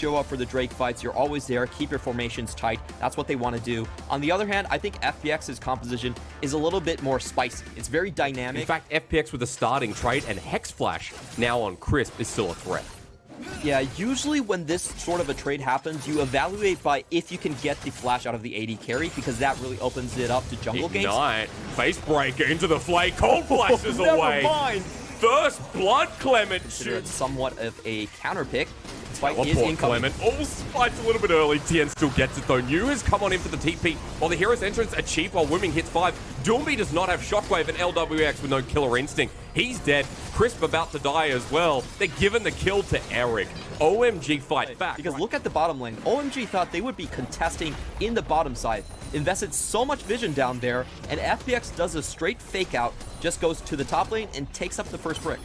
show up for the Drake fights. You're always there. Keep your formations tight. That's what they want to do. On the other hand, I think FPX's composition is a little bit more spicy. It's very dynamic. In fact, FPX with a starting trade and Hex Flash now on Crisp is still a threat. Yeah, usually when this sort of a trade happens, you evaluate by if you can get the flash out of the AD carry, because that really opens it up to jungle games. Ignite, face breaker into the flame, cold flashes away. Never mind. First blood, Clement Consider it shoots. somewhat of a counter pick. This fight is Teleport incoming. Clement. Oh, spikes a little bit early. Tien still gets it though. New has come on in for the TP while the hero's entrance achieved while Wooming hits 5. Doomby does not have Shockwave and LWX with no killer instinct. He's dead. Crisp about to die as well. They're giving the kill to Eric. OMG fight back. Because look at the bottom lane. OMG thought they would be contesting in the bottom side. Invested so much vision down there, and FPX does a straight fake out, just goes to the top lane and takes up the first brick.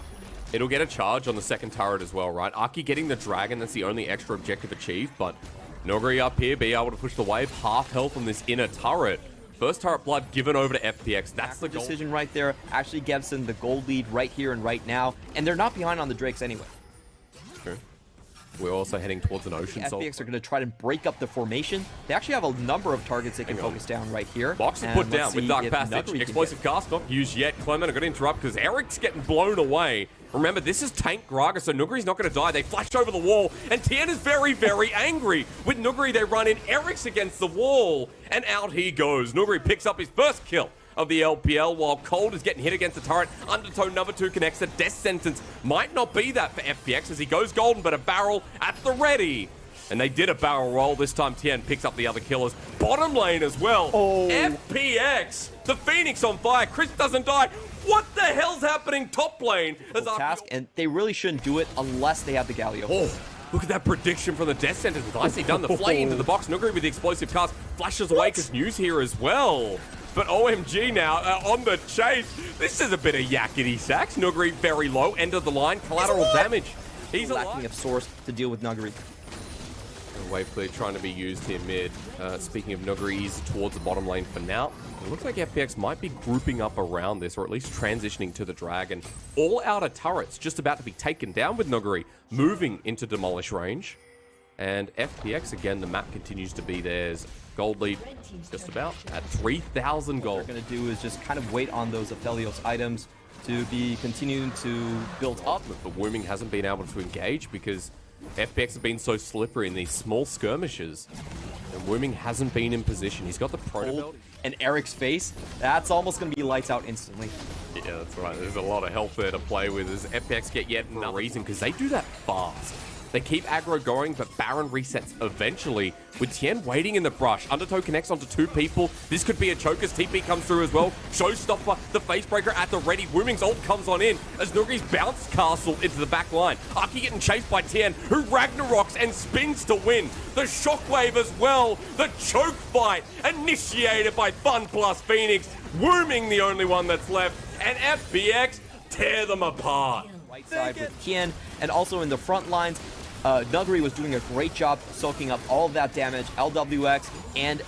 It'll get a charge on the second turret as well, right? Aki getting the dragon, that's the only extra objective achieved, but Noguri up here, be able to push the wave, half health on this inner turret. First turret blood given over to FPX. That's the decision right there. Actually gives them the gold lead right here and right now, and they're not behind on the Drakes anyway. True. We're also heading towards an ocean. FPX are going to try to break up the formation. They actually have a number of targets they can focus down right here. Box is put down with Dark Passage. Explosive cast not used yet. Clement are going to interrupt because Eric's getting blown away. Remember, this is Tank Graga, so Nuguri's not going to die. They flash over the wall, and Tien is very, very angry. With Nuguri, they run in. Eric's against the wall, and out he goes. Nuguri picks up his first kill of the LPL, while Cold is getting hit against the turret. Undertow number 2 connects. The death sentence might not be that for FPX as he goes golden, but a barrel at the ready. And they did a barrel roll. This time Tien picks up the other killers. Bottom lane as well. Oh. FPX, the Phoenix on fire. Chris doesn't die. What the hell's happening top lane? Task, and they really shouldn't do it unless they have the Galio. Oh, look at that prediction from the death sentence. Nicely done. The flame into the box. Nuguri with the explosive cast flashes away because News here as well. But OMG now on the chase. This is a bit of yakety sacks. Nuguri very low. End of the line. Collateral damage. He's lacking of source to deal with Nuguri. Wave clear trying to be used here mid. Speaking of Nuguri, he's towards the bottom lane for now. It looks like FPX might be grouping up around this, or at least transitioning to the dragon. All outer turrets just about to be taken down with Nuguri, moving into demolish range. And FPX, again, the map continues to be theirs. Gold lead just about at 3,000 gold. What they're going to do is just kind of wait on those Aphelios items to be continuing to build up. But Wooming hasn't been able to engage because FPX have been so slippery in these small skirmishes. And Wooming hasn't been in position. He's got the proto and Eric's face, that's almost going to be lights out instantly. Yeah, that's right. There's a lot of health there to play with as FPX get yet another reason because they do that fast. They keep aggro going, but Baron resets eventually. With Tien waiting in the brush, Undertow connects onto 2 people. This could be a choke as TP comes through as well. Showstopper, the facebreaker at the ready. Wooming's ult comes on in as Nuguri's bounce castle into the back line. Aki getting chased by Tien, who Ragnaroks and spins to win. The shockwave as well. The choke fight initiated by FunPlus Phoenix. Wooming the only one that's left. And FPX tear them apart. Right side with Tien, and also in the front lines, Nuguri was doing a great job soaking up all of that damage. LWX and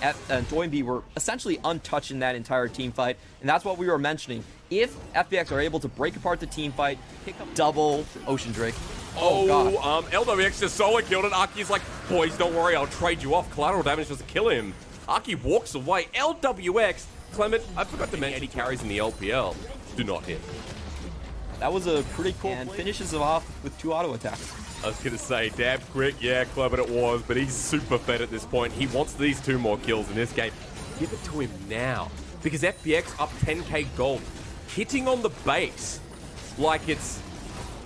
Doinby were essentially untouched in that entire team fight, and that's what we were mentioning. If FPX are able to break apart the team fight, pick up double Ocean Drake. Oh, God. LWX just solo killed it. Aki's like, boys, don't worry, I'll trade you off. Collateral damage doesn't kill him. Aki walks away. LWX, Clement, I forgot to mention he carries in the LPL. Do not hit. That was a pretty cool and finishes it off with 2 auto attacks. I was going to say, dab quick, yeah, Clement it was, but he's super fed at this point. He wants these 2 more kills in this game. Give it to him now, because FPX up 10k gold, hitting on the base like it's,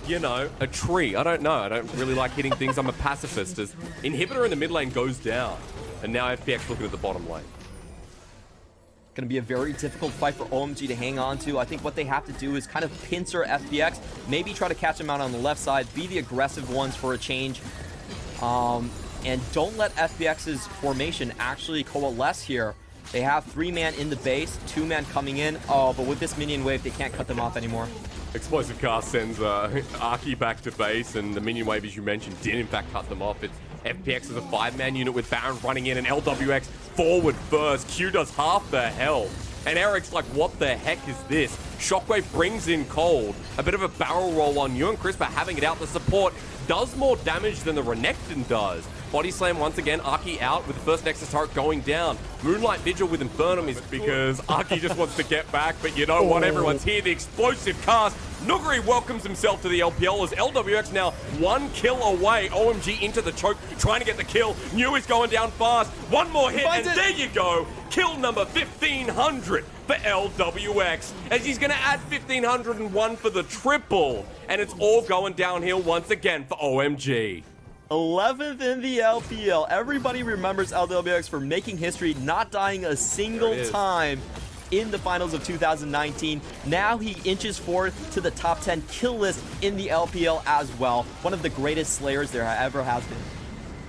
you know, a tree. I don't know. I don't really like hitting things. I'm a pacifist. As Inhibitor in the mid lane goes down, and now FPX looking at the bottom lane. Going to be a very difficult fight for OMG to hang on to. I think what they have to do is kind of pincer FPX, maybe try to catch them out on the left side, be the aggressive ones for a change, and don't let FPX's formation actually coalesce here. They have 3-man in the base, 2-man coming in. Oh, but with this minion wave, they can't cut them off anymore. Explosive cast sends Aki back to base, and the minion wave, as you mentioned, did in fact cut them off. It's FPX is a 5-man unit with Baron running in, and LWX forward first. Q does half the health. And Eric's like, what the heck is this? Shockwave brings in Cold. A bit of a barrel roll on you, and Crisp are having it out. The support does more damage than the Renekton does. Body slam once again, Aki out with the first Nexus turret going down. Moonlight Vigil with Infernum is because Aki just wants to get back, but you know what, everyone's here, the explosive cast. Nuguri welcomes himself to the LPL as LWX now 1 kill away. OMG into the choke, trying to get the kill. New is going down fast. One more hit, and there you go. Kill number 1500 for LWX, as he's going to add 1501 for the triple. And it's all going downhill once again for OMG. 11th in the LPL. Everybody remembers LWX for making history, not dying a single time in the finals of 2019. Now he inches forward to the top 10 kill list in the LPL as well. One of the greatest slayers there ever has been.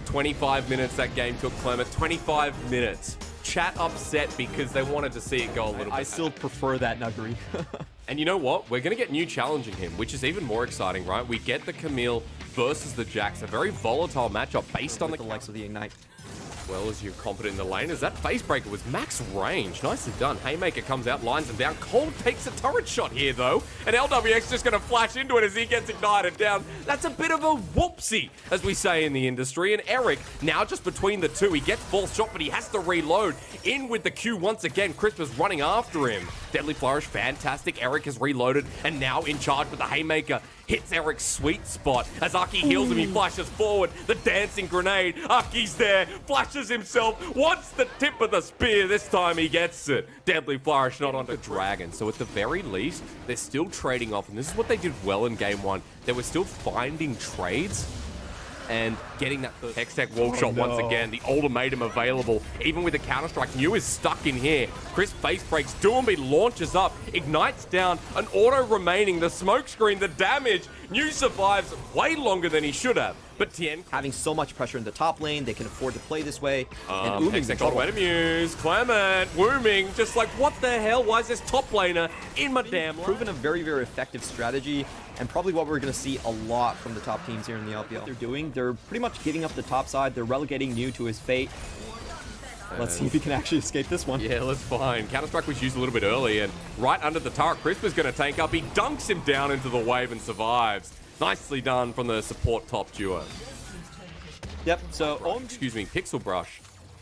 25 minutes that game took, Clement. 25 minutes. Chat upset because they wanted to see it go a little bit. I still prefer that, Nuguri. And you know what? We're going to get New challenging him, which is even more exciting, right? We get the Camille versus the Jax, a very volatile matchup based on the likes of the Ignite. Well, as you're confident in the lane, as that face breaker was max range. Nicely done. Haymaker comes out, lines him down. Cold takes a turret shot here, though. And LWX just going to flash into it as he gets ignited down. That's a bit of a whoopsie, as we say in the industry. And Eric, now just between the two, he gets full shot, but he has to reload. In with the Q once again. Crisp is running after him. Deadly Flourish, fantastic. Eric has reloaded and now in charge with the Haymaker. Hits Eric's sweet spot. As Aki heals him, he flashes forward. The dancing grenade. Aki's there. Flashes himself. Wants the tip of the spear. This time he gets it. Deadly Flourish not onto Dragon. So at the very least, they're still trading off. And this is what they did well in game one. They were still finding trades and getting that Hextech wall shot once again. The ultimatum available. Even with the Counter-Strike, New is stuck in here. Chris face breaks. Doomby launches up. Ignites down. An auto remaining. The smoke screen. The damage. New survives way longer than he should have. But Tien having so much pressure in the top lane, they can afford to play this way. And Hextech got away to Muse. Clement, Wooming, just like, what the hell? Why is this top laner in my damn line? Proven a very, very effective strategy, and probably what we're going to see a lot from the top teams here in the LPL. They're pretty much giving up the top side. They're relegating New to his fate. Let's see if he can actually escape this one. Yeah, let's find. Counter-Strike was used a little bit early, and right under the turret, Crisp is going to tank up. He dunks him down into the wave and survives. Nicely done from the support top duo. Yep, so Pixel Brush.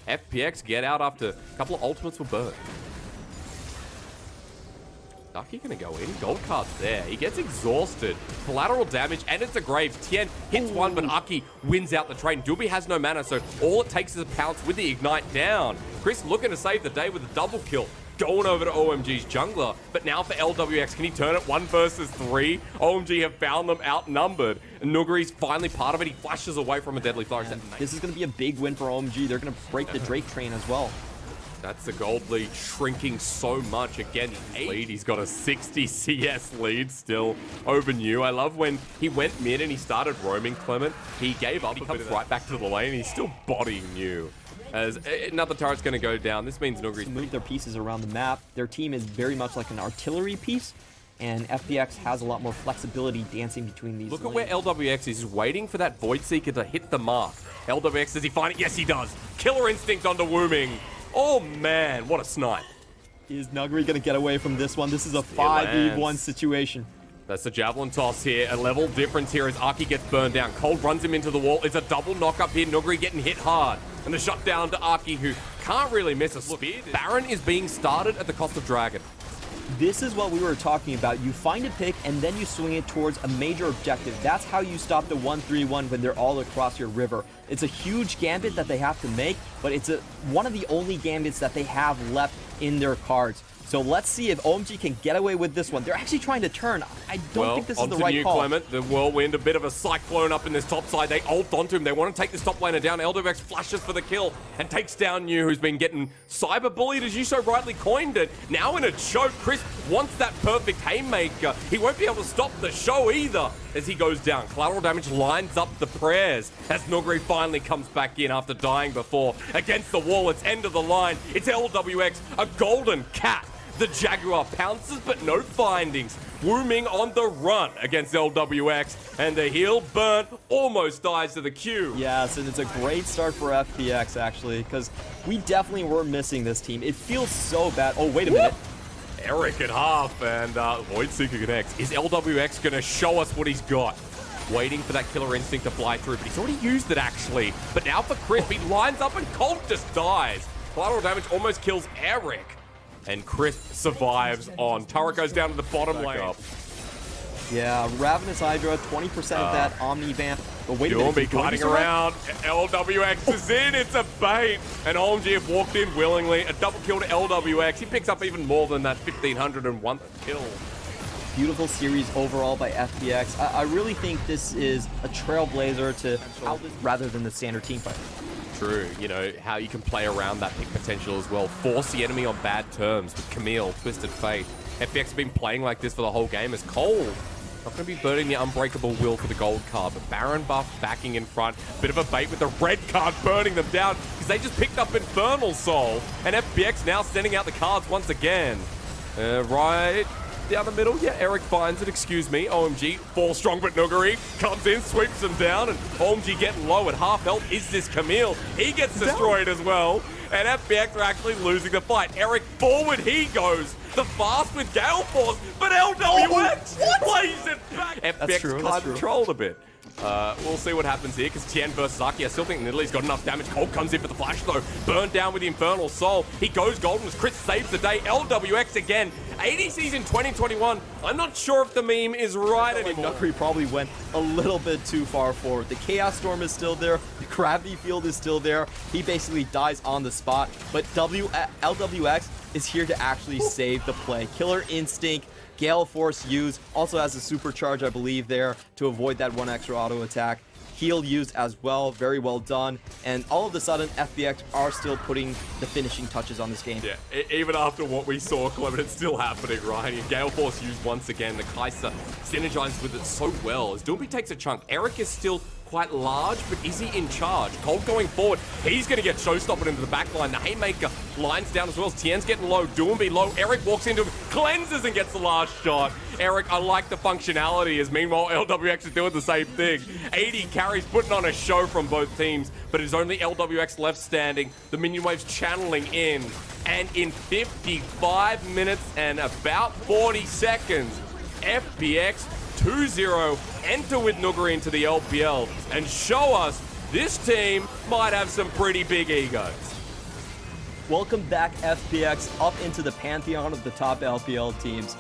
FPX get out after a couple of ultimates were burned. Ducky gonna go in. Gold card's there. He gets exhausted. Collateral damage, and it's a Graves. Tien hits one, but Aki wins out the trade. Doobie has no mana, so all it takes is a pounce with the Ignite down. Chris looking to save the day with a double kill. Going over to OMG's jungler, but now for LWX, can he turn it 1 versus 3? OMG have found them outnumbered, and Nuguri's finally part of it. He flashes away from a Deadly Flourish. This is going to be a big win for OMG. They're going to break the Drake train as well. That's the gold lead shrinking so much. Again, lead. He's got a 60 CS lead still over New. I love when he went mid and he started roaming Clement. He gave up. He comes right back to the lane. He's still bodying New. As another turret's going to go down. This means Nuguri move their pieces around the map. Their team is very much like an artillery piece, and FPX has a lot more flexibility dancing between these Look lanes. at where LWX is waiting for that Void Seeker to hit the mark. LWX, does he find it? Yes, he does. Killer Instinct onto Wooming. Oh, man, what a snipe. Is Nuguri going to get away from this one? This is a 5v1 situation. That's the Javelin toss here. A level difference here as Aki gets burned down. Cold runs him into the wall. It's a double knock up here. Nuguri getting hit hard. And the shutdown to Aki, who can't really miss a spear. Baron is being started at the cost of Dragon. This is what we were talking about. You find a pick and then you swing it towards a major objective. That's how you stop the 1-3-1 when they're all across your river. It's a huge gambit that they have to make, but it's one of the only gambits that they have left in their cards. So let's see if OMG can get away with this one. They're actually trying to turn. I don't think this is the right call. Clement, the whirlwind, a bit of a cyclone up in this top side. They ult onto him. They want to take this top laner down. LWX flashes for the kill and takes down New, who's been getting cyber-bullied, as you so rightly coined it. Now in a choke, Chris wants that perfect haymaker. He won't be able to stop the show either as he goes down. Collateral damage lines up the prayers as Nuguri finally comes back in after dying before. Against the wall, it's end of the line. It's LWX, a golden cat. The Jaguar pounces, but no findings. Wooming on the run against LWX, and the heal burnt almost dies to the Q. Yes, and it's a great start for FPX, actually, because we definitely were missing this team. It feels so bad. Oh, wait a minute. Eric at half, and Void Seeker connects. Is LWX going to show us what he's got? waiting for that killer instinct to fly through, but he's already used it actually. But now for Chris, he lines up and Colt just dies. Collateral damage almost kills Eric. And Chris survives on. Turret goes down to the bottom lane. Yeah, Ravenous Hydra, 20% of that Omni Vamp. But wait a minute, Be cutting around. LWX is in. It's a bait. And OMG have walked in willingly. A double kill to LWX. He picks up even more than that 1,501 kill. Beautiful series overall by FPX. I really think this is a trailblazer to rather than the standard team fight. True, you know, how you can play around that pick potential as well. Force the enemy on bad terms with Camille, Twisted Fate. FPX have been playing like this for the whole game as Cole. Not going to be burning the Unbreakable Will for the gold card, but Baron buff backing in front. Bit of a bait with the red card burning them down because they just picked up Infernal Soul. And FPX now sending out the cards once again. Right down the middle. Yeah, Eric finds it, excuse me. OMG, fall strong, but Nuguri comes in, sweeps him down, and OMG getting low at half health. Is this Camille? He gets destroyed as well. And FPX are actually losing the fight. Eric forward, he goes. The fast with Gale Force, but LWX plays it back. FPX can't control a bit. We'll see what happens here, because Tien versus Aki. I still think Nidalee has got enough damage. Colt comes in for the flash, though. Burned down with the Infernal Soul. He goes golden as Chris saves the day. LWX again. ADCs in 2021. I'm not sure if the meme is right anymore. Nuguri probably went a little bit too far forward. The Chaos Storm is still there. The Gravity Field is still there. He basically dies on the spot. But LWX is here to actually save the play. Killer Instinct. Gale Force used, also has a supercharge, I believe, there to avoid that one extra auto attack. Heal used as well, very well done. And all of a sudden, FPX are still putting the finishing touches on this game. Yeah, even after what we saw, Clement, it's still happening, right? And Gale Force used once again. The Kai'Sa synergizes with it so well. As Doomby takes a chunk, Eric is still quite large, but is he in charge? Colt going forward. He's going to get showstoppered into the back line. The Haymaker lines down as well. Tien's getting low. Doomby low. Eric walks into him, cleanses and gets the last shot. Eric, I like the functionality, as meanwhile LWX is doing the same thing. 80 carries putting on a show from both teams, but it's only LWX left standing. The minion waves channeling in. And in 55 minutes and about 40 seconds, FPX 2-0 enter with Nuguri into the LPL and show us this team might have some pretty big egos. Welcome back, FPX, up into the pantheon of the top LPL teams.